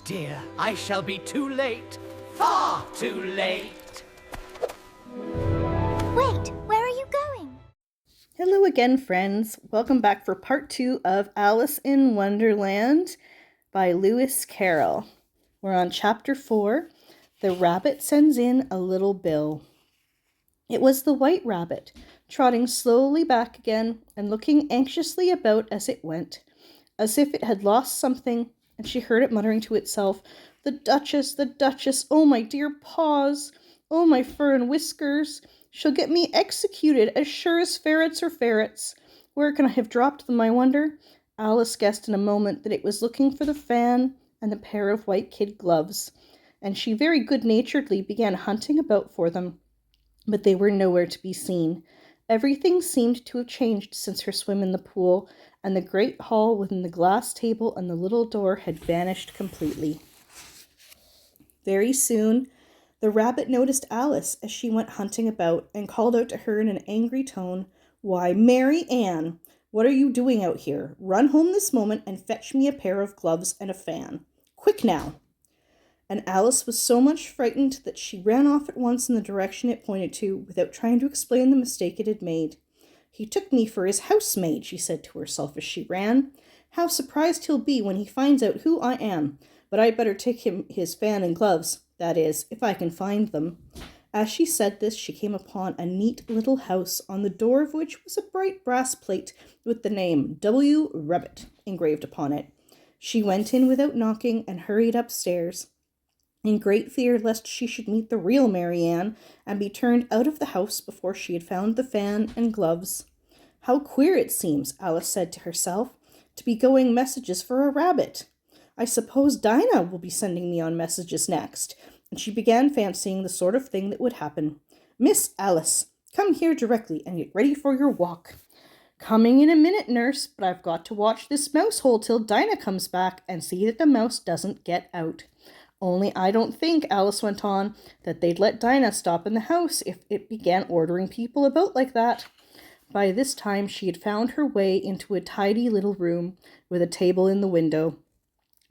dear, I shall be too late. Far too late. Wait, where are you going? Hello again, friends. Welcome back for part 2 of Alice in Wonderland by Lewis Carroll. We're on chapter 4, The Rabbit Sends in a Little Bill. It was the White Rabbit, trotting slowly back again and looking anxiously about as it went, as if it had lost something, and she heard it muttering to itself, the Duchess, oh my dear paws, oh my fur and whiskers, she'll get me executed as sure as ferrets are ferrets. Where can I have dropped them, I wonder? Alice guessed in a moment that it was looking for the fan and the pair of white kid gloves, and she very good-naturedly began hunting about for them. But they were nowhere to be seen. Everything seemed to have changed since her swim in the pool, and the great hall within the glass table and the little door had vanished completely. Very soon, the rabbit noticed Alice as she went hunting about and called out to her in an angry tone, "Why, Mary Ann, what are you doing out here? Run home this moment and fetch me a pair of gloves and a fan. Quick now!" And Alice was so much frightened that she ran off at once in the direction it pointed to, without trying to explain the mistake it had made. "He took me for his housemaid," she said to herself as she ran. "How surprised he'll be when he finds out who I am. But I'd better take him his fan and gloves, that is, if I can find them." As she said this, she came upon a neat little house, on the door of which was a bright brass plate with the name W. Rabbit engraved upon it. She went in without knocking and hurried upstairs, in great fear lest she should meet the real Mary Ann and be turned out of the house before she had found the fan and gloves. "How queer it seems," Alice said to herself, "to be going messages for a rabbit. I suppose Dinah will be sending me on messages next." And she began fancying the sort of thing that would happen. "Miss Alice, come here directly and get ready for your walk." "Coming in a minute, nurse, but I've got to watch this mouse hole till Dinah comes back and see that the mouse doesn't get out. Only I don't think," Alice went on, "that they'd let Dinah stop in the house if it began ordering people about like that." By this time she had found her way into a tidy little room with a table in the window,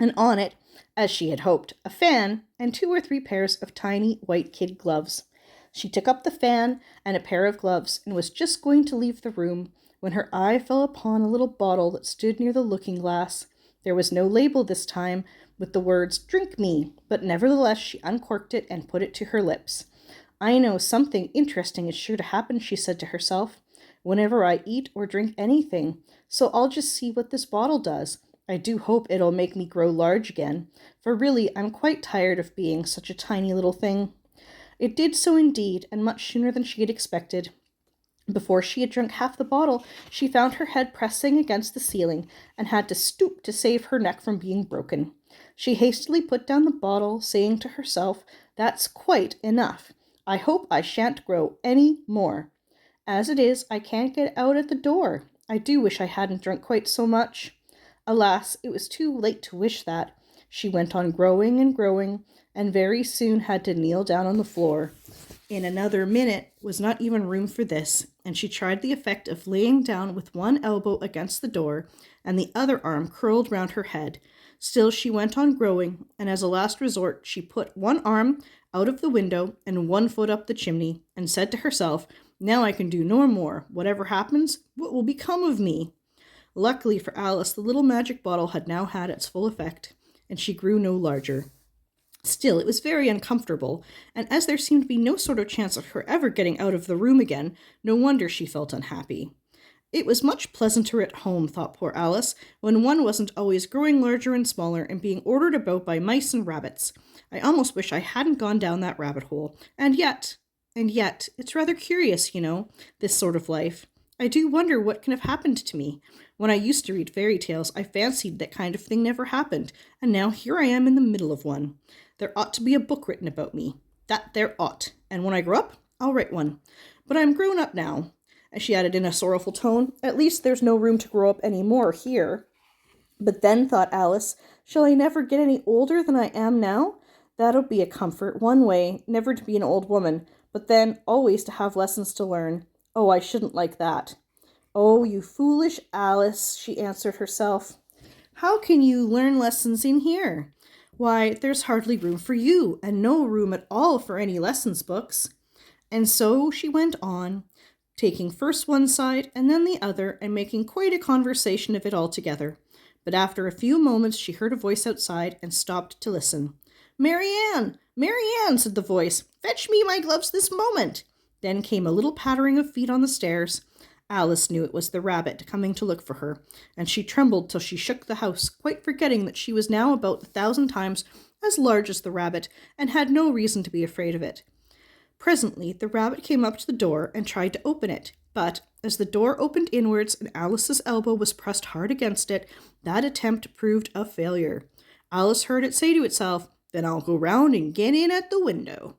and on it, as she had hoped, a fan and 2 or 3 pairs of tiny white kid gloves. She took up the fan and a pair of gloves and was just going to leave the room when her eye fell upon a little bottle that stood near the looking-glass. There was no label this time with the words "Drink me," but nevertheless she uncorked it and put it to her lips. "I know something interesting is sure to happen," she said to herself, "whenever I eat or drink anything, so I'll just see what this bottle does. I do hope it'll make me grow large again, for really I'm quite tired of being such a tiny little thing." It did so indeed, and much sooner than she had expected. Before she had drunk half the bottle, she found her head pressing against the ceiling and had to stoop to save her neck from being broken. She hastily put down the bottle, saying to herself, "That's quite enough. I hope I shan't grow any more. As it is, I can't get out at the door. I do wish I hadn't drunk quite so much." Alas, it was too late to wish that. She went on growing and growing, and very soon had to kneel down on the floor. In another minute was not even room for this, and she tried the effect of laying down with one elbow against the door and the other arm curled round her head. Still she went on growing, and as a last resort she put one arm out of the window and one foot up the chimney, and said to herself, "Now I can do no more. Whatever happens, what will become of me?" Luckily for Alice, the little magic bottle had now had its full effect, and she grew no larger. Still, it was very uncomfortable, and as there seemed to be no sort of chance of her ever getting out of the room again, no wonder she felt unhappy. It was much pleasanter at home, thought poor Alice, when one wasn't always growing larger and smaller and being ordered about by mice and rabbits. I almost wish I hadn't gone down that rabbit hole. And yet, it's rather curious, this sort of life. I do wonder what can have happened to me. When I used to read fairy tales, I fancied that kind of thing never happened, and now here I am in the middle of one. There ought to be a book written about me. That there ought. And when I grow up, I'll write one. But I'm grown up now," as she added in a sorrowful tone. "At least there's no room to grow up any more here." "But then," thought Alice, "shall I never get any older than I am now? That'll be a comfort, one way, never to be an old woman, but then always to have lessons to learn. Oh, I shouldn't like that." "Oh, you foolish Alice," she answered herself. "How can you learn lessons in here? Why, there's hardly room for you, and no room at all for any lessons books. And so she went on, taking first one side and then the other, and making quite a conversation of it altogether. But after a few moments she heard a voice outside and stopped to listen. "Marianne! Marianne!" said the voice. "Fetch me my gloves this moment!" Then came a little pattering of feet on the stairs. Alice knew it was the rabbit coming to look for her, and she trembled till she shook the house, quite forgetting that she was now about 1,000 times as large as the rabbit, and had no reason to be afraid of it. Presently the rabbit came up to the door and tried to open it, but as the door opened inwards and Alice's elbow was pressed hard against it, that attempt proved a failure. Alice heard it say to itself, "Then I'll go round and get in at the window."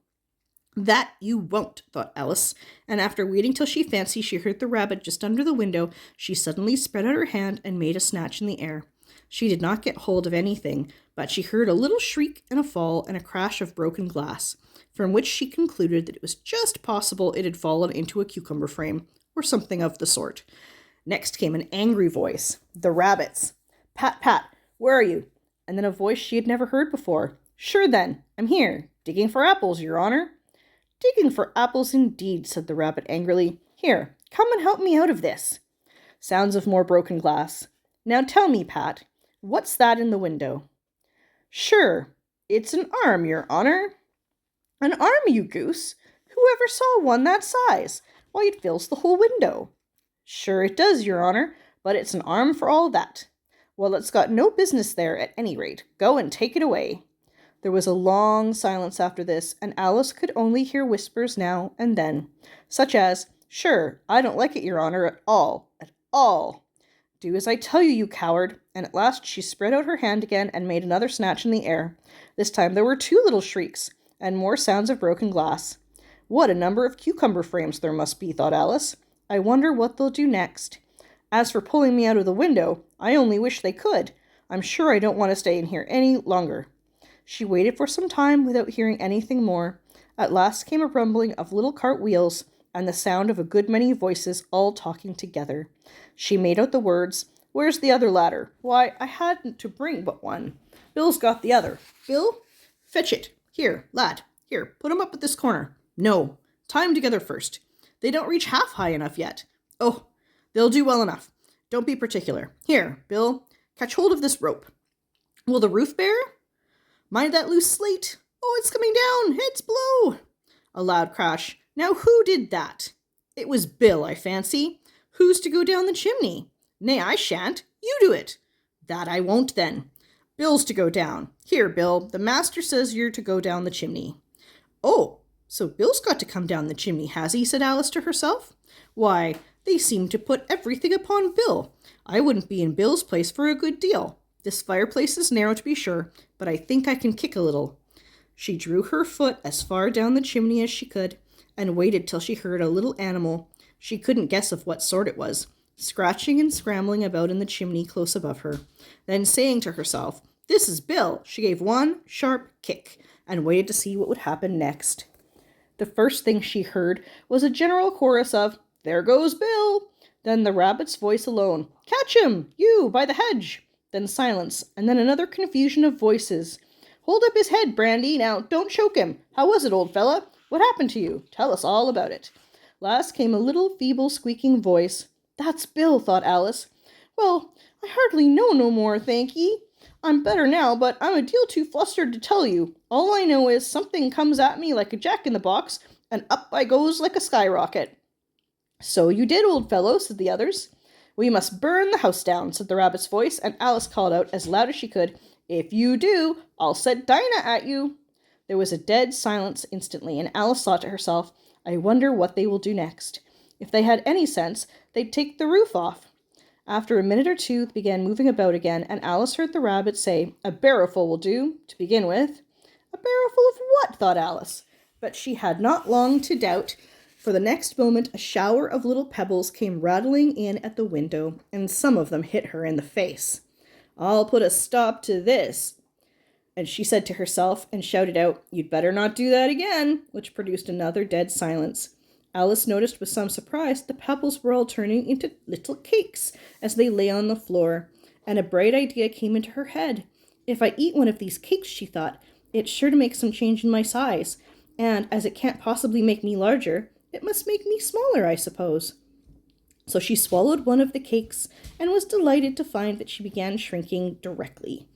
"That you won't," thought Alice, and after waiting till she fancied she heard the rabbit just under the window, she suddenly spread out her hand and made a snatch in the air. She did not get hold of anything, but she heard a little shriek and a fall and a crash of broken glass, from which she concluded that it was just possible it had fallen into a cucumber frame, or something of the sort. Next came an angry voice, the rabbit's. "Pat, Pat, where are you?" And then a voice she had never heard before. "Sure then, I'm here, digging for apples, your honor." "Digging for apples indeed," said the rabbit angrily. "Here, come and help me out of this." Sounds of more broken glass. "Now tell me, Pat, what's that in the window?" "Sure, it's an arm, your honor." "An arm, you goose? Who ever saw one that size? Why, it fills the whole window." "Sure it does, your honor, but it's an arm for all that." "Well, it's got no business there at any rate. Go and take it away." There was a long silence after this, and Alice could only hear whispers now and then, such as, "Sure, I don't like it, your honor, at all, at all." "Do as I tell you, you coward." And at last she spread out her hand again and made another snatch in the air. This time there were 2 little shrieks, and more sounds of broken glass. "What a number of cucumber frames there must be," thought Alice. "I wonder what they'll do next. As for pulling me out of the window, I only wish they could. I'm sure I don't want to stay in here any longer." She waited for some time without hearing anything more. At last came a rumbling of little cart wheels, and the sound of a good many voices all talking together. She made out the words, "Where's the other ladder? Why, I hadn't to bring but one. Bill's got the other. Bill, fetch it. Here, lad, here, put 'em up at this corner. No, tie 'em together first. They don't reach half high enough yet. Oh, they'll do well enough. Don't be particular. Here, Bill, catch hold of this rope. Will the roof bear? Mind that loose slate. Oh, it's coming down. Heads below." A loud crash. "Now who did that?" "It was Bill, I fancy." "Who's to go down the chimney?" "Nay, I shan't. You do it." "That I won't then." "Bill's to go down. Here, Bill, the master says you're to go down the chimney." "Oh, so Bill's got to come down the chimney, has he?" said Alice to herself. "Why, they seem to put everything upon Bill. I wouldn't be in Bill's place for a good deal. This fireplace is narrow, to be sure, but I think I can kick a little." She drew her foot as far down the chimney as she could, and waited till she heard a little animal, she couldn't guess of what sort it was, scratching and scrambling about in the chimney close above her. Then saying to herself, "This is Bill," she gave one sharp kick, and waited to see what would happen next. The first thing she heard was a general chorus of, "There goes Bill!" Then the rabbit's voice alone, "Catch him, you, by the hedge!" Then silence, and then another confusion of voices. "Hold up his head, Brandy. Now, don't choke him. How was it, old fella? What happened to you? Tell us all about it." Last came a little feeble squeaking voice. "That's Bill," thought Alice. "Well, I hardly know no more, thank ye. I'm better now, but I'm a deal too flustered to tell you. All I know is something comes at me like a jack-in-the-box, and up I goes like a skyrocket." "So you did, old fellow," said the others. "We must burn the house down," said the rabbit's voice, and Alice called out as loud as she could, "If you do, I'll set Dinah at you." There was a dead silence instantly, and Alice thought to herself, "I wonder what they will do next. If they had any sense, they'd take the roof off." After a minute or two, they began moving about again, and Alice heard the rabbit say, "A barrowful will do, to begin with." A barrowful of what? thought Alice. But she had not long to doubt, for the next moment a shower of little pebbles came rattling in at the window, and some of them hit her in the face. "I'll put a stop to this," and she said to herself, and shouted out, "You'd better not do that again," which produced another dead silence. Alice noticed with some surprise the pebbles were all turning into little cakes as they lay on the floor, and a bright idea came into her head. If I eat one of these cakes, she thought, it's sure to make some change in my size, and as it can't possibly make me larger, it must make me smaller, I suppose. So she swallowed one of the cakes and was delighted to find that she began shrinking directly.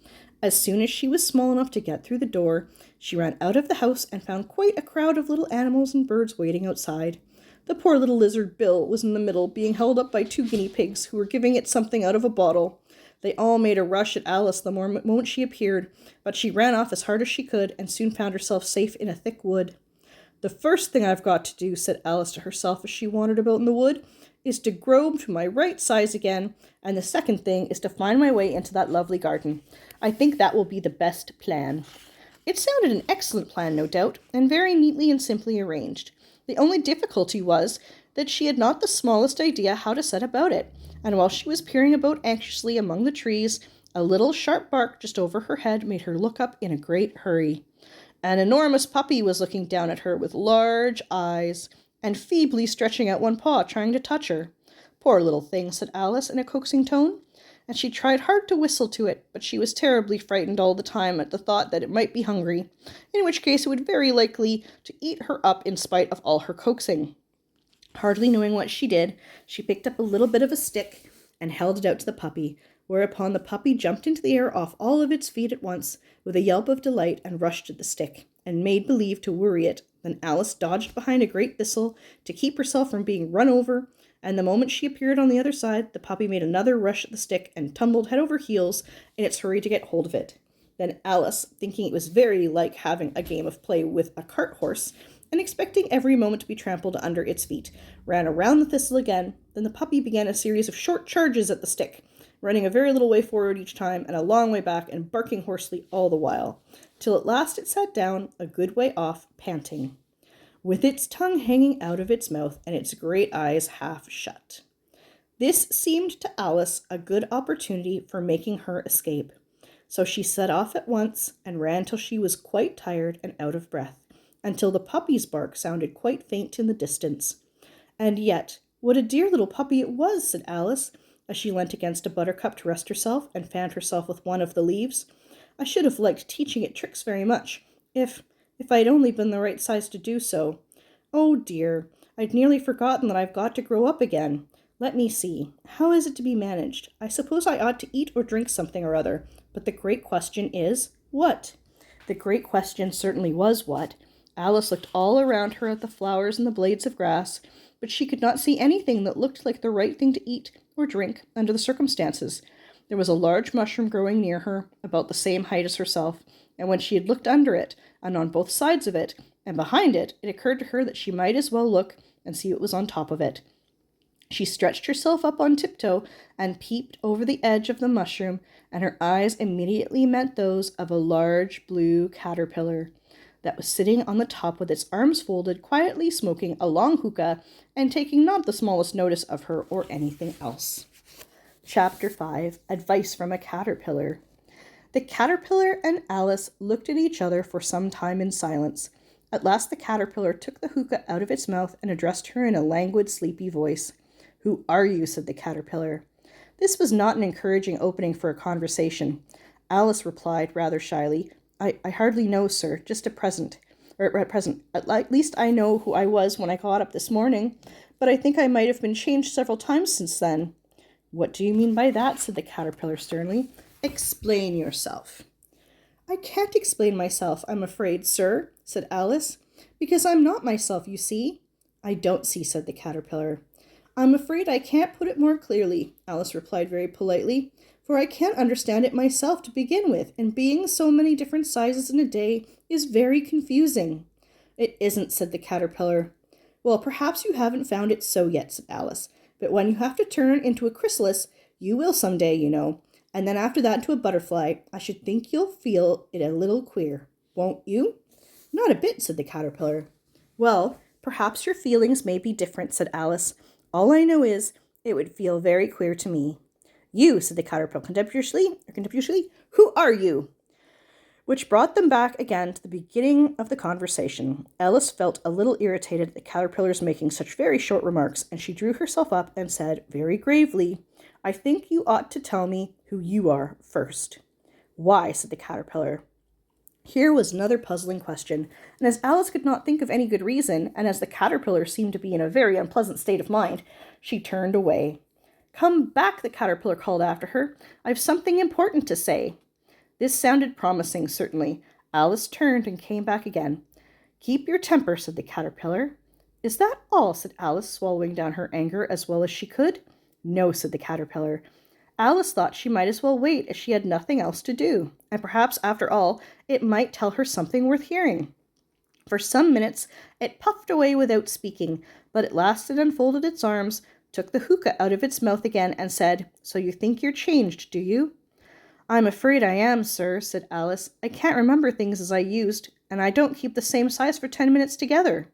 As soon as she was small enough to get through the door, she ran out of the house and found quite a crowd of little animals and birds waiting outside. The poor little lizard Bill was in the middle, being held up by 2 guinea pigs who were giving it something out of a bottle. They all made a rush at Alice the moment she appeared, but she ran off as hard as she could and soon found herself safe in a thick wood. The first thing I've got to do, said Alice to herself as she wandered about in the wood, is to grow to my right size again, and the second thing is to find my way into that lovely garden. I think that will be the best plan. It sounded an excellent plan, no doubt, and very neatly and simply arranged. The only difficulty was that she had not the smallest idea how to set about it, and while she was peering about anxiously among the trees, a little sharp bark just over her head made her look up in a great hurry. An enormous puppy was looking down at her with large eyes, and feebly stretching out one paw, trying to touch her. Poor little thing, said Alice in a coaxing tone, and she tried hard to whistle to it, but she was terribly frightened all the time at the thought that it might be hungry, in which case it would very likely to eat her up in spite of all her coaxing. Hardly knowing what she did, she picked up a little bit of a stick and held it out to the puppy, whereupon the puppy jumped into the air off all of its feet at once, with a yelp of delight, and rushed at the stick, and made believe to worry it. Then Alice dodged behind a great thistle to keep herself from being run over, and the moment she appeared on the other side, the puppy made another rush at the stick and tumbled head over heels in its hurry to get hold of it. Then Alice, thinking it was very like having a game of play with a cart horse, and expecting every moment to be trampled under its feet, ran around the thistle again. Then the puppy began a series of short charges at the stick, running a very little way forward each time and a long way back, and barking hoarsely all the while, till at last it sat down a good way off, panting, with its tongue hanging out of its mouth and its great eyes half shut. This seemed to Alice a good opportunity for making her escape, so she set off at once and ran till she was quite tired and out of breath, until the puppy's bark sounded quite faint in the distance. And yet, what a dear little puppy it was, said Alice, as she leant against a buttercup to rest herself and fanned herself with one of the leaves. I should have liked teaching it tricks very much, if I had only been the right size to do so. Oh dear, I'd nearly forgotten that I've got to grow up again. Let me see. How is it to be managed? I suppose I ought to eat or drink something or other, but the great question is, what? The great question certainly was what. Alice looked all around her at the flowers and the blades of grass, but she could not see anything that looked like the right thing to eat or drink under the circumstances. There was a large mushroom growing near her, about the same height as herself, and when she had looked under it, and on both sides of it, and behind it, it occurred to her that she might as well look and see what was on top of it. She stretched herself up on tiptoe and peeped over the edge of the mushroom, and her eyes immediately met those of a large blue caterpillar that was sitting on the top with its arms folded, quietly smoking a long hookah and taking not the smallest notice of her or anything else. Chapter 5. Advice from a Caterpillar. The caterpillar and Alice looked at each other for some time in silence. At last the caterpillar took the hookah out of its mouth and addressed her in a languid, sleepy voice. "Who are you?" said the caterpillar. This was not an encouraging opening for a conversation. Alice replied rather shyly, I hardly know, sir, just at present. At least I know who I was when I got up this morning, but I think I might have been changed several times since then." "What do you mean by that?" said the caterpillar sternly. "Explain yourself." "I can't explain myself, I'm afraid, sir," said Alice, "because I'm not myself, you see." "I don't see," said the caterpillar. "I'm afraid I can't put it more clearly," Alice replied very politely, "for I can't understand it myself to begin with, and being so many different sizes in a day is very confusing." "It isn't," said the caterpillar. "Well, perhaps you haven't found it so yet," said Alice, "but when you have to turn into a chrysalis, you will some day, you know, and then after that into a butterfly, I should think you'll feel it a little queer. Won't you?" "Not a bit," said the caterpillar. "Well, perhaps your feelings may be different," said Alice. "All I know is, it would feel very queer to me." "You," said the caterpillar contemptuously, "who are you?" Which brought them back again to the beginning of the conversation. Alice felt a little irritated at the caterpillar's making such very short remarks, and she drew herself up and said very gravely, "I think you ought to tell me who you are first." Why? Said the caterpillar. Here was another puzzling question, and as Alice could not think of any good reason, and as the caterpillar seemed to be in a very unpleasant state of mind, she turned away. Come back, the caterpillar called after her. I've something important to say. This sounded promising, certainly. Alice turned and came back again. Keep your temper, said the caterpillar. Is that all? Said Alice, swallowing down her anger as well as she could. No, said the caterpillar. Alice thought she might as well wait, as she had nothing else to do, and perhaps, after all, it might tell her something worth hearing. For some minutes it puffed away without speaking, but at last it unfolded its arms, took the hookah out of its mouth again, and said, So you think you're changed, do you? I'm afraid I am, sir, said Alice. I can't remember things as I used, and I don't keep the same size for 10 minutes together.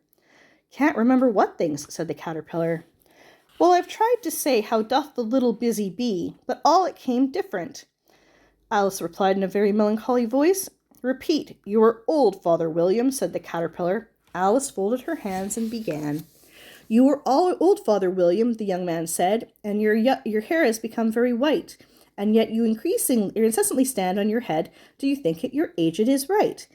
Can't remember what things, said the caterpillar. Well, I've tried to say, how doth the little busy bee, but all it came different. Alice replied in a very melancholy voice. Repeat, you are old, Father William, said the caterpillar. Alice folded her hands and began. You are all old, Father William, the young man said, and your hair has become very white, and yet you incessantly stand on your head. Do you think at your age it is right?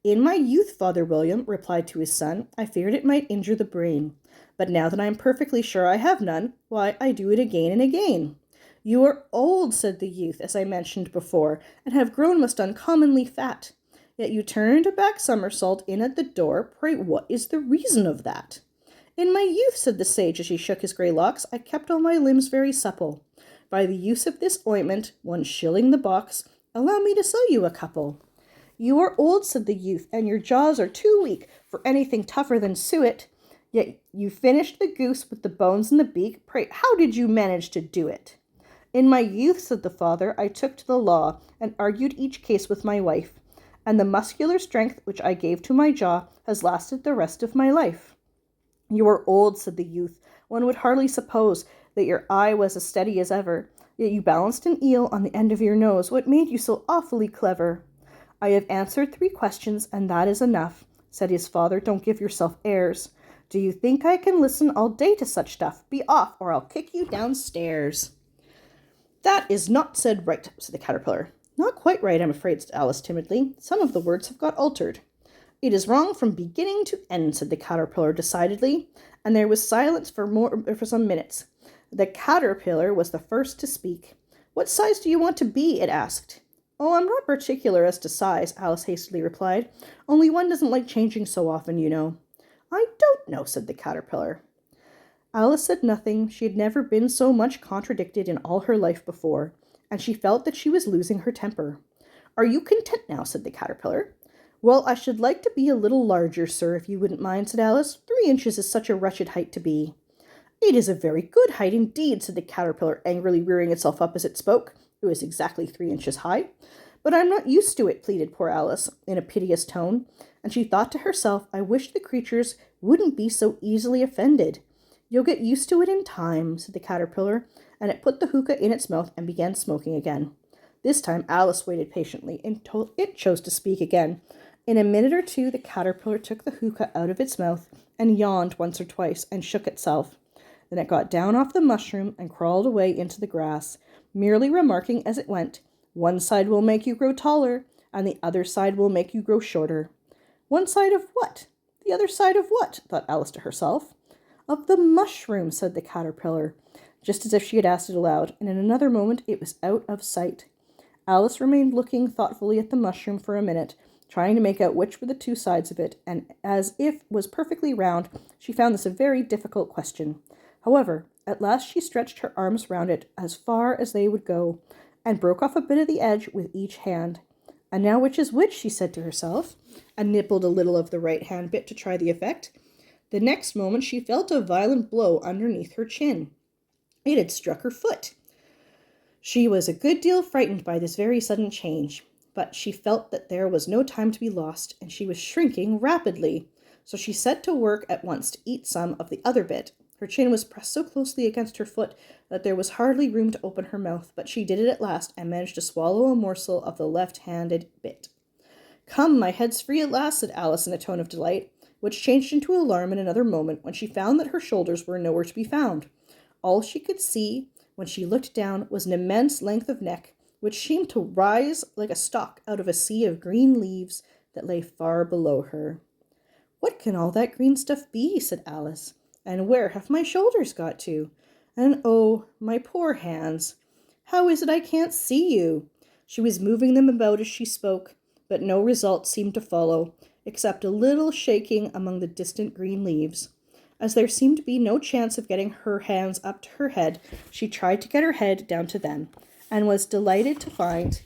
In my youth, Father William replied to his son, I feared it might injure the brain. But now that I am perfectly sure I have none, why, I do it again and again. You are old, said the youth, as I mentioned before, and have grown most uncommonly fat. Yet you turned a back somersault in at the door. Pray, what is the reason of that? In my youth, said the sage as he shook his grey locks, I kept all my limbs very supple. By the use of this ointment, 1 shilling the box, allow me to sell you a couple. You are old, said the youth, and your jaws are too weak for anything tougher than suet. Yet you finished the goose with the bones in the beak. Pray, how did you manage to do it? In my youth, said the father, I took to the law and argued each case with my wife, and the muscular strength which I gave to my jaw has lasted the rest of my life. You are old, said the youth. One would hardly suppose that your eye was as steady as ever, yet you balanced an eel on the end of your nose. What made you so awfully clever? I have answered 3 questions, and that is enough, said his father. Don't give yourself airs. Do you think I can listen all day to such stuff? Be off, or I'll kick you downstairs. That is not said right, said the caterpillar. Not quite right, I'm afraid, said Alice timidly. Some of the words have got altered. It is wrong from beginning to end, said the caterpillar decidedly, and there was silence for some minutes. The caterpillar was the first to speak. What size do you want to be? It asked. Oh, I'm not particular as to size, Alice hastily replied. Only one doesn't like changing so often, you know. I don't know, said the caterpillar. Alice said nothing. She had never been so much contradicted in all her life before, and she felt that she was losing her temper. Are you content now? Said the caterpillar. Well, I should like to be a little larger, sir, if you wouldn't mind, said Alice. 3 inches is such a wretched height to be. It is a very good height indeed, said the caterpillar, angrily rearing itself up as it spoke. It was exactly 3 inches high. But I'm not used to it, pleaded poor Alice, in a piteous tone, and she thought to herself, I wish the creatures wouldn't be so easily offended. You'll get used to it in time, said the caterpillar, and it put the hookah in its mouth and began smoking again. This time Alice waited patiently until it chose to speak again. In a minute or two the caterpillar took the hookah out of its mouth and yawned once or twice and shook itself. Then it got down off the mushroom and crawled away into the grass, merely remarking as it went, One side will make you grow taller, and the other side will make you grow shorter. One side of what? The other side of what? Thought Alice to herself. Of the mushroom, said the caterpillar, just as if she had asked it aloud, and in another moment it was out of sight. Alice remained looking thoughtfully at the mushroom for a minute, trying to make out which were the 2 sides of it, and as if it was perfectly round, she found this a very difficult question. However, at last she stretched her arms round it as far as they would go, and broke off a bit of the edge with each hand. And now which is which, she said to herself, and nibbled a little of the right hand bit to try the effect. The next moment she felt a violent blow underneath her chin. It had struck her foot. She was a good deal frightened by this very sudden change, but she felt that there was no time to be lost, and she was shrinking rapidly. So she set to work at once to eat some of the other bit. Her chin was pressed so closely against her foot that there was hardly room to open her mouth, but she did it at last and managed to swallow a morsel of the left-handed bit. Come, my head's free at last, said Alice in a tone of delight, which changed into alarm in another moment when she found that her shoulders were nowhere to be found. All she could see when she looked down was an immense length of neck, which seemed to rise like a stalk out of a sea of green leaves that lay far below her. "What can all that green stuff be?" said Alice. "And where have my shoulders got to? And oh, my poor hands! How is it I can't see you?" She was moving them about as she spoke, but no result seemed to follow, except a little shaking among the distant green leaves. As there seemed to be no chance of getting her hands up to her head, she tried to get her head down to them, and was delighted to find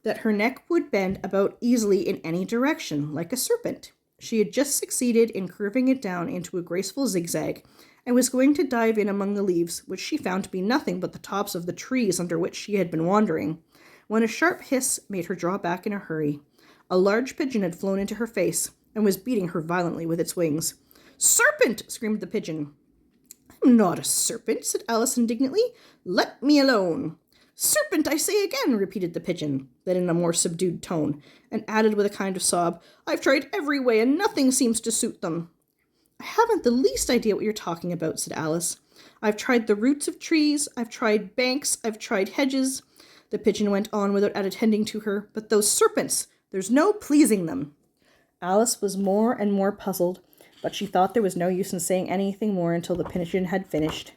that her neck would bend about easily in any direction, like a serpent. She had just succeeded in curving it down into a graceful zigzag, and was going to dive in among the leaves, which she found to be nothing but the tops of the trees under which she had been wandering, when a sharp hiss made her draw back in a hurry. A large pigeon had flown into her face, and was beating her violently with its wings. "Serpent!" screamed the pigeon. "I'm not a serpent," said Alice indignantly. "Let me alone." "Serpent, I say again," repeated the pigeon, then in a more subdued tone, and added with a kind of sob, "I've tried every way, and nothing seems to suit them." "I haven't the least idea what you're talking about," said Alice. "I've tried the roots of trees, I've tried banks, I've tried hedges," the pigeon went on without attending to her, "but those serpents, there's no pleasing them." Alice was more and more puzzled, but she thought there was no use in saying anything more until the pigeon had finished.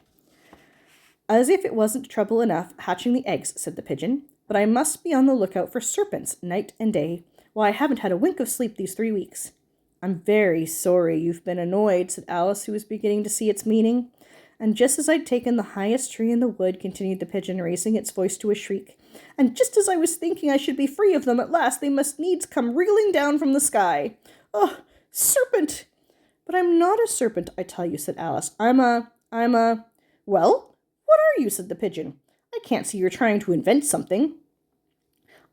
"As if it wasn't trouble enough hatching the eggs," said the pigeon, "but I must be on the lookout for serpents night and day. Why, I haven't had a wink of sleep these 3 weeks." "I'm very sorry you've been annoyed," said Alice, who was beginning to see its meaning. "And just as I'd taken the highest tree in the wood," continued the pigeon, raising its voice to a shriek, "and just as I was thinking I should be free of them at last, they must needs come reeling down from the sky. Oh, serpent!" "But I'm not a serpent, I tell you," said Alice. I'm a... "Well, what are you?" said the pigeon. "I can't see you're trying to invent something."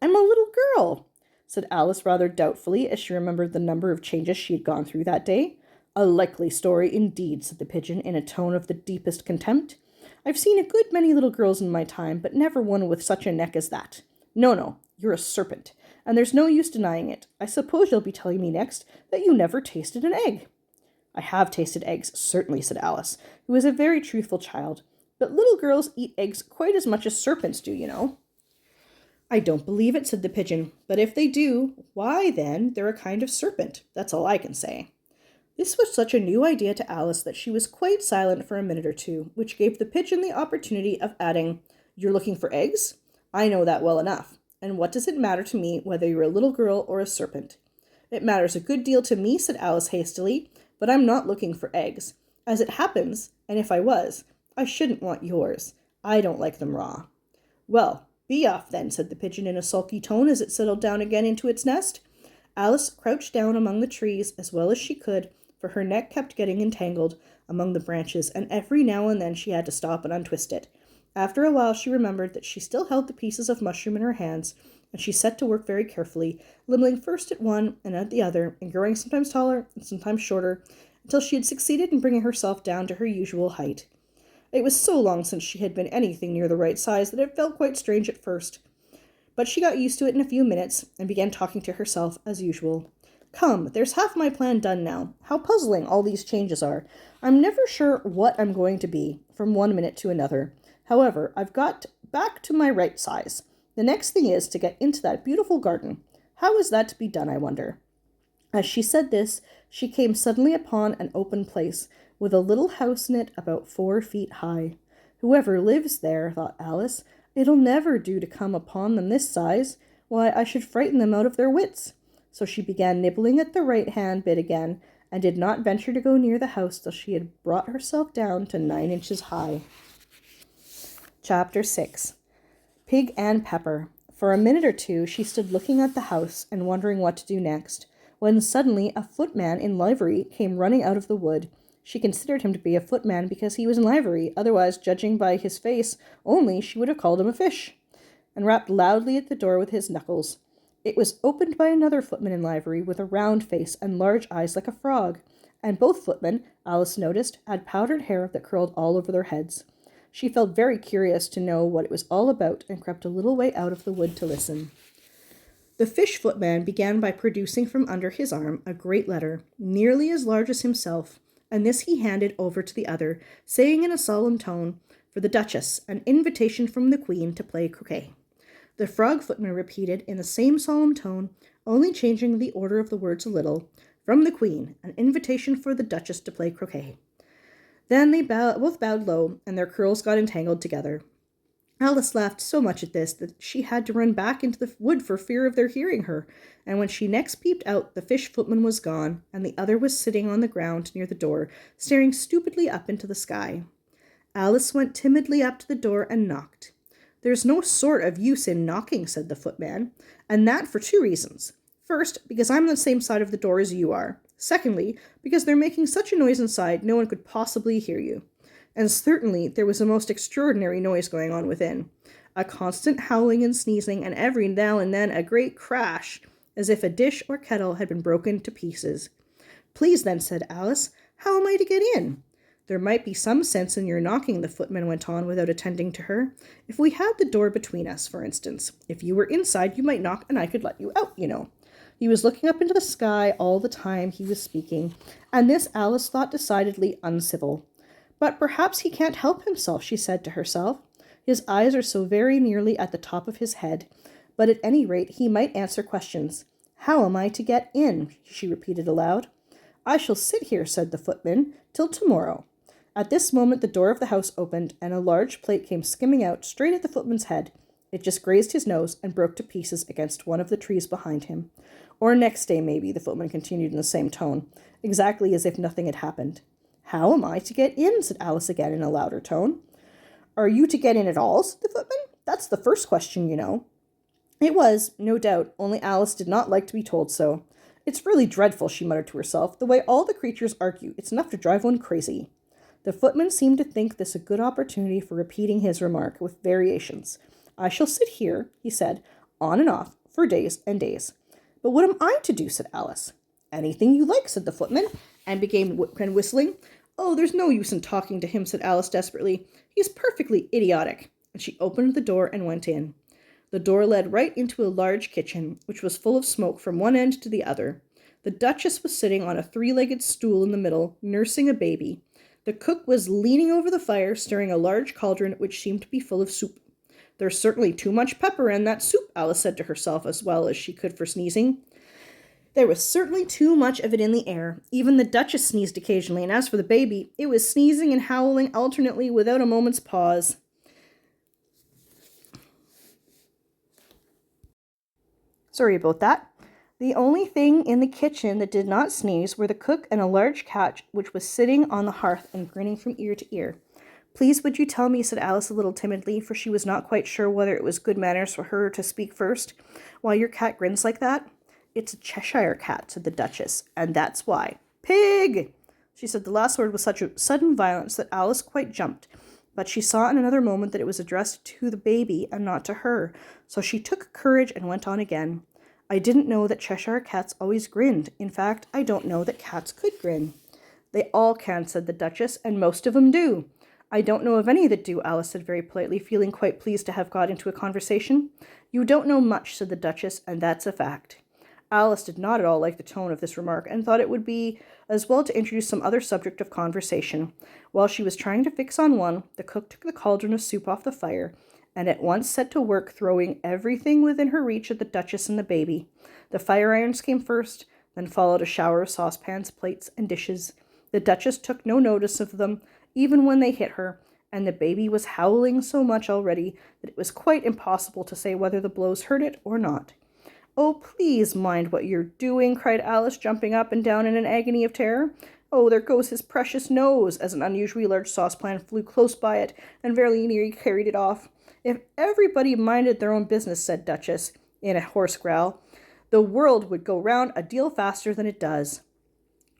"I'm a little girl," said Alice rather doubtfully, as she remembered the number of changes she had gone through that day. "A likely story indeed," said the pigeon in a tone of the deepest contempt. "I've seen a good many little girls in my time, but never one with such a neck as that. No, you're a serpent, and there's no use denying it. I suppose you'll be telling me next that you never tasted an egg." "I have tasted eggs, certainly," said Alice, who was a very truthful child, "but little girls eat eggs quite as much as serpents do, you know." "I don't believe it," said the pigeon, "but if they do, why, then, they're a kind of serpent. That's all I can say." This was such a new idea to Alice that she was quite silent for a minute or two, which gave the pigeon the opportunity of adding, "You're looking for eggs? I know that well enough. And what does it matter to me whether you're a little girl or a serpent?" "It matters a good deal to me," said Alice hastily, "but I'm not looking for eggs. As it happens, and if I was, I shouldn't want yours. I don't like them raw." "Well, be off then," said the pigeon in a sulky tone as it settled down again into its nest. Alice crouched down among the trees as well as she could, for her neck kept getting entangled among the branches, and every now and then she had to stop and untwist it. After a while she remembered that she still held the pieces of mushroom in her hands, and she set to work very carefully, nibbling first at one and at the other, and growing sometimes taller and sometimes shorter, until she had succeeded in bringing herself down to her usual height. It was so long since she had been anything near the right size that it felt quite strange at first, but she got used to it in a few minutes, and began talking to herself as usual. "Come, there's half my plan done now. How puzzling all these changes are. I'm never sure what I'm going to be, from one minute to another. However, I've got back to my right size. The next thing is to get into that beautiful garden. How is that to be done, I wonder?" As she said this, she came suddenly upon an open place, with a little house in it about 4 feet high. "Whoever lives there," thought Alice, "it'll never do to come upon them this size. Why, I should frighten them out of their wits." So she began nibbling at the right-hand bit again, and did not venture to go near the house till she had brought herself down to 9 inches high. Chapter 6. Pig and Pepper. For a minute or two she stood looking at the house and wondering what to do next, when suddenly a footman in livery came running out of the wood. She considered him to be a footman because he was in livery, otherwise, judging by his face only, she would have called him a fish, and rapped loudly at the door with his knuckles. It was opened by another footman in livery, with a round face and large eyes like a frog, and both footmen, Alice noticed, had powdered hair that curled all over their heads. She felt very curious to know what it was all about, and crept a little way out of the wood to listen. The fish footman began by producing from under his arm a great letter, nearly as large as himself, and this he handed over to the other, saying in a solemn tone, "For the Duchess, an invitation from the Queen to play croquet." The frog footman repeated in the same solemn tone, only changing the order of the words a little, "From the Queen, an invitation for the Duchess to play croquet." Then they both bowed low, and their curls got entangled together. Alice laughed so much at this that she had to run back into the wood for fear of their hearing her, and when she next peeped out, the fish footman was gone, and the other was sitting on the ground near the door, staring stupidly up into the sky. Alice went timidly up to the door and knocked. "There's no sort of use in knocking," said the footman, "and that for 2 reasons. First, because I'm on the same side of the door as you are. Secondly, because they're making such a noise inside no one could possibly hear you." And certainly there was a most extraordinary noise going on within. A constant howling and sneezing, and every now and then a great crash, as if a dish or kettle had been broken to pieces. "Please then," said Alice, "how am I to get in?" "There might be some sense in your knocking," the footman went on without attending to her. "If we had the door between us, for instance. If you were inside, you might knock and I could let you out, you know." He was looking up into the sky all the time he was speaking, and this Alice thought decidedly uncivil. "But perhaps he can't help himself," she said to herself. "His eyes are so very nearly at the top of his head. But at any rate he might answer questions. How am I to get in?" she repeated aloud. "I shall sit here," said the footman, "till tomorrow." At this moment the door of the house opened, and a large plate came skimming out straight at the footman's head. It just grazed his nose and broke to pieces against one of the trees behind him. "Or next day, maybe," the footman continued in the same tone, exactly as if nothing had happened. "How am I to get in?" said Alice again in a louder tone. "Are you to get in at all?" said the footman. "That's the first question, you know." It was, no doubt, only Alice did not like to be told so. "It's really dreadful," she muttered to herself, "the way all the creatures argue. It's enough to drive one crazy." The footman seemed to think this a good opportunity for repeating his remark, with variations. "I shall sit here," he said, "on and off, for days and days." "But what am I to do?" said Alice. "Anything you like," said the footman, and began whistling. "Oh, there's no use in talking to him," said Alice desperately. "He's perfectly idiotic." And she opened the door and went in. The door led right into a large kitchen, which was full of smoke from one end to the other. The Duchess was sitting on a 3-legged stool in the middle, nursing a baby. The cook was leaning over the fire, stirring a large cauldron which seemed to be full of soup. "There's certainly too much pepper in that soup," Alice said to herself as well as she could for sneezing. There was certainly too much of it in the air. Even the Duchess sneezed occasionally, and as for the baby, it was sneezing and howling alternately without a moment's pause. Sorry about that. The only thing in the kitchen that did not sneeze were the cook and a large cat which was sitting on the hearth and grinning from ear to ear. "Please would you tell me," said Alice a little timidly, for she was not quite sure whether it was good manners for her to speak first, "why your cat grins like that?" "It's a Cheshire cat," said the Duchess, "and that's why." "Pig!" She said the last word with such a sudden violence that Alice quite jumped, but she saw in another moment that it was addressed to the baby and not to her, so she took courage and went on again. "I didn't know that Cheshire cats always grinned. In fact, I don't know that cats could grin." "They all can," said the Duchess, "and most of 'em do." "I don't know of any that do," Alice said very politely, feeling quite pleased to have got into a conversation. "You don't know much," said the Duchess, "and that's a fact." Alice did not at all like the tone of this remark, and thought it would be as well to introduce some other subject of conversation. While she was trying to fix on one, the cook took the cauldron of soup off the fire, and at once set to work throwing everything within her reach at the Duchess and the baby. The fire irons came first, then followed a shower of saucepans, plates, and dishes. The Duchess took no notice of them, even when they hit her, and the baby was howling so much already that it was quite impossible to say whether the blows hurt it or not. "Oh, please mind what you're doing," cried Alice, jumping up and down in an agony of terror. "Oh, there goes his precious nose," as an unusually large saucepan flew close by it and very nearly carried it off. "If everybody minded their own business," said Duchess, in a hoarse growl, "the world would go round a deal faster than it does."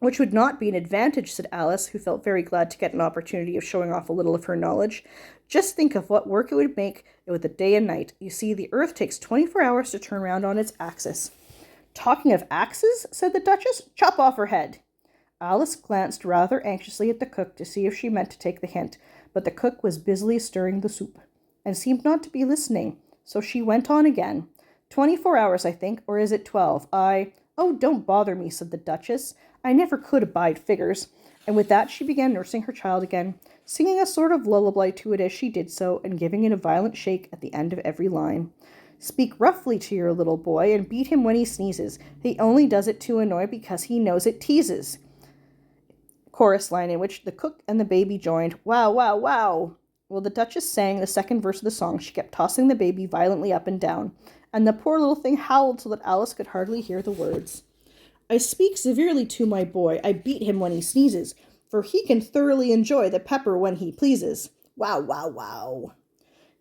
"Which would not be an advantage," said Alice, who felt very glad to get an opportunity of showing off a little of her knowledge. "Just think of what work it would make with the day and night. You see, the earth takes 24 hours to turn round on its axis." "Talking of axes," said the Duchess, "chop off her head." Alice glanced rather anxiously at the cook to see if she meant to take the hint, but the cook was busily stirring the soup, and seemed not to be listening, so she went on again. 24 hours, I think, or is it 12? "Oh, don't bother me," said the Duchess. "I never could abide figures." And with that she began nursing her child again, singing a sort of lullaby to it as she did so, and giving it a violent shake at the end of every line. Speak roughly to your little boy and beat him when he sneezes. He only does it to annoy because he knows it teases. Chorus line in which the cook and the baby joined. Wow, wow, wow. While the Duchess sang the second verse of the song, she kept tossing the baby violently up and down, and the poor little thing howled so that Alice could hardly hear the words. I speak severely to my boy, I beat him when he sneezes, for he can thoroughly enjoy the pepper when he pleases. Wow, wow, wow.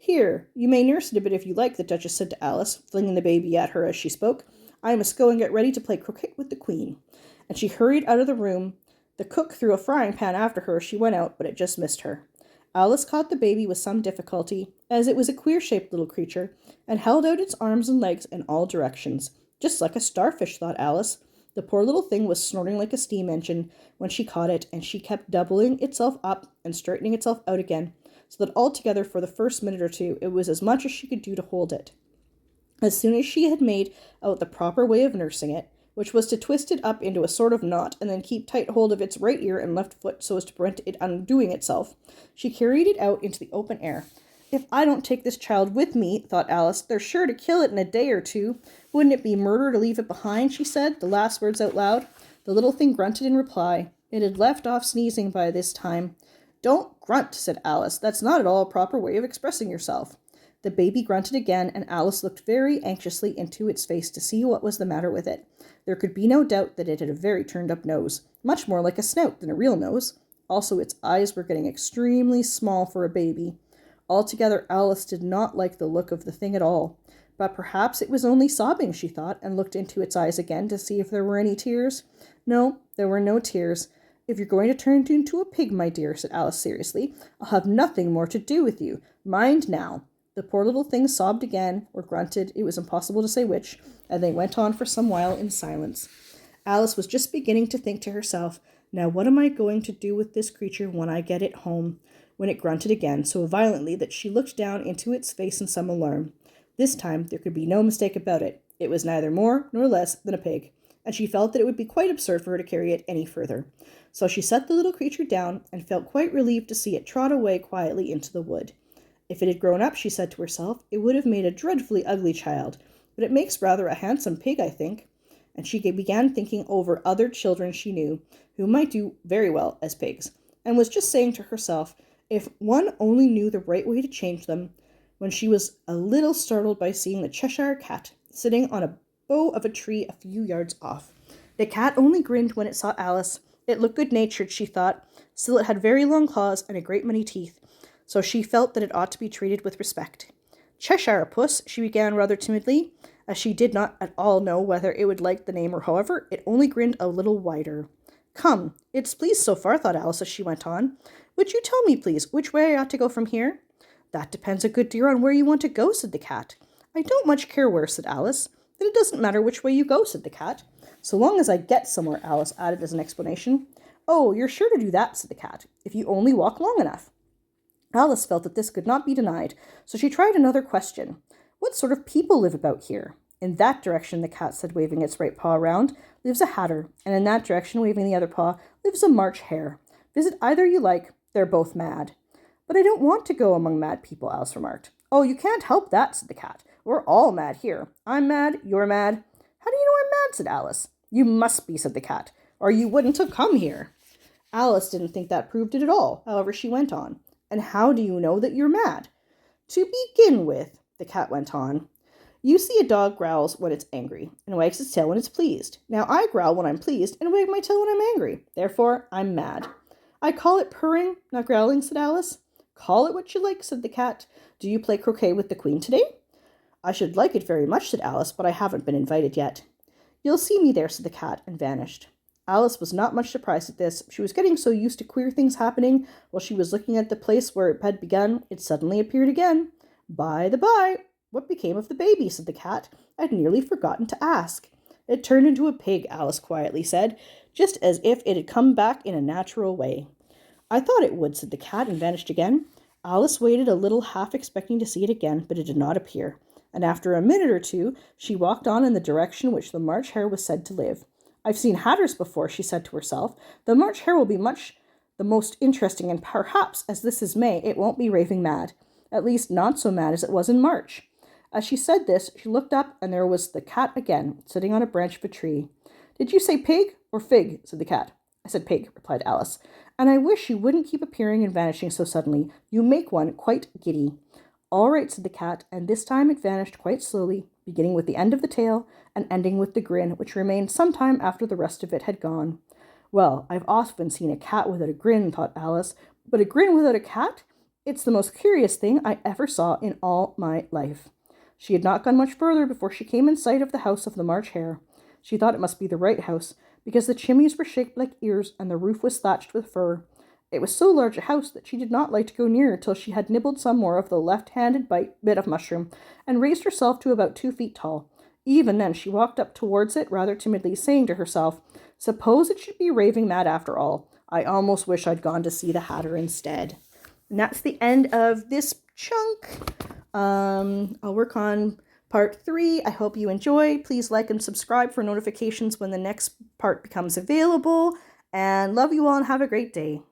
Here, you may nurse it a bit if you like, the Duchess said to Alice, flinging the baby at her as she spoke. I must go and get ready to play croquet with the Queen. And she hurried out of the room. The cook threw a frying pan after her as she went out, but it just missed her. Alice caught the baby with some difficulty, as it was a queer-shaped little creature, and held out its arms and legs in all directions. Just like a starfish, thought Alice. The poor little thing was snorting like a steam engine when she caught it, and she kept doubling itself up and straightening itself out again, so that altogether for the first minute or two it was as much as she could do to hold it. As soon as she had made out the proper way of nursing it, which was to twist it up into a sort of knot and then keep tight hold of its right ear and left foot so as to prevent it undoing itself, she carried it out into the open air. If I don't take this child with me, thought Alice, they're sure to kill it in a day or two. Wouldn't it be murder to leave it behind, she said, the last words out loud. The little thing grunted in reply. It had left off sneezing by this time. Don't grunt, said Alice. That's not at all a proper way of expressing yourself. The baby grunted again, and Alice looked very anxiously into its face to see what was the matter with it. There could be no doubt that it had a very turned-up nose, much more like a snout than a real nose. Also, its eyes were getting extremely small for a baby. Altogether, Alice did not like the look of the thing at all. But perhaps it was only sobbing, she thought, and looked into its eyes again to see if there were any tears. No, there were no tears. If you're going to turn it into a pig, my dear, said Alice seriously, I'll have nothing more to do with you. Mind now. The poor little thing sobbed again, or grunted, it was impossible to say which, and they went on for some while in silence. Alice was just beginning to think to herself, now what am I going to do with this creature when I get it home? When it grunted again so violently that she looked down into its face in some alarm. This time there could be no mistake about it. It was neither more nor less than a pig, and she felt that it would be quite absurd for her to carry it any further. So she set the little creature down and felt quite relieved to see it trot away quietly into the wood. If it had grown up, she said to herself, it would have made a dreadfully ugly child, but it makes rather a handsome pig, I think. And she began thinking over other children she knew who might do very well as pigs, and was just saying to herself, if one only knew the right way to change them, when she was a little startled by seeing the Cheshire Cat sitting on a bough of a tree a few yards off. The cat only grinned when it saw Alice. It looked good-natured, she thought, still it had very long claws and a great many teeth, so she felt that it ought to be treated with respect. Cheshire Puss, she began rather timidly, as she did not at all know whether it would like the name or however, it only grinned a little wider. Come, it's pleased so far, thought Alice as she went on. Would you tell me, please, which way I ought to go from here? That depends a good deal on where you want to go, said the cat. I don't much care where, said Alice. Then it doesn't matter which way you go, said the cat. So long as I get somewhere, Alice added as an explanation. Oh, you're sure to do that, said the cat, if you only walk long enough. Alice felt that this could not be denied, so she tried another question. What sort of people live about here? In that direction, the cat said, waving its right paw around, lives a hatter, and in that direction, waving the other paw, lives a March hare. Visit either you like, they're both mad. But I don't want to go among mad people, Alice remarked. Oh, you can't help that, said the cat. We're all mad here. I'm mad, you're mad. How do you know I'm mad, said Alice. You must be, said the cat, or you wouldn't have come here. Alice didn't think that proved it at all. However, she went on. And how do you know that you're mad? To begin with, the cat went on, you see a dog growls when it's angry, and wags its tail when it's pleased. Now I growl when I'm pleased, and wag my tail when I'm angry. Therefore, I'm mad. I call it purring, not growling, said Alice. Call it what you like, said the cat. Do you play croquet with the Queen today? I should like it very much, said Alice, but I haven't been invited yet. You'll see me there, said the cat, and vanished. Alice was not much surprised at this. She was getting so used to queer things happening. While she was looking at the place where it had begun, it suddenly appeared again. By the by, what became of the baby, said the cat. I'd nearly forgotten to ask. It turned into a pig, Alice quietly said, just as if it had come back in a natural way. I thought it would, said the cat, and vanished again. Alice waited a little, half expecting to see it again, but it did not appear, and after a minute or two, she walked on in the direction which the March hare was said to live. I've seen hatters before, she said to herself. The March hare will be much the most interesting, and perhaps, as this is May, it won't be raving mad. At least not so mad as it was in March. As she said this, she looked up, and there was the cat again, sitting on a branch of a tree. "Did you say pig or fig?" said the cat. "I said pig," replied Alice. "And I wish you wouldn't keep appearing and vanishing so suddenly. You make one quite giddy." "All right," said the cat, and this time it vanished quite slowly, beginning with the end of the tail and ending with the grin, which remained some time after the rest of it had gone. "Well, I've often seen a cat without a grin," thought Alice, "but a grin without a cat? It's the most curious thing I ever saw in all my life." She had not gone much further before she came in sight of the house of the March Hare. She thought it must be the right house, because the chimneys were shaped like ears and the roof was thatched with fur. It was so large a house that she did not like to go near till she had nibbled some more of the left-handed bit of mushroom and raised herself to about 2 feet tall. Even then she walked up towards it rather timidly, saying to herself, "Suppose it should be raving mad after all. I almost wish I'd gone to see the Hatter instead." And that's the end of this chunk. I'll work on part 3. I hope you enjoy. Please like and subscribe for notifications when the next part becomes available. And love you all and have a great day.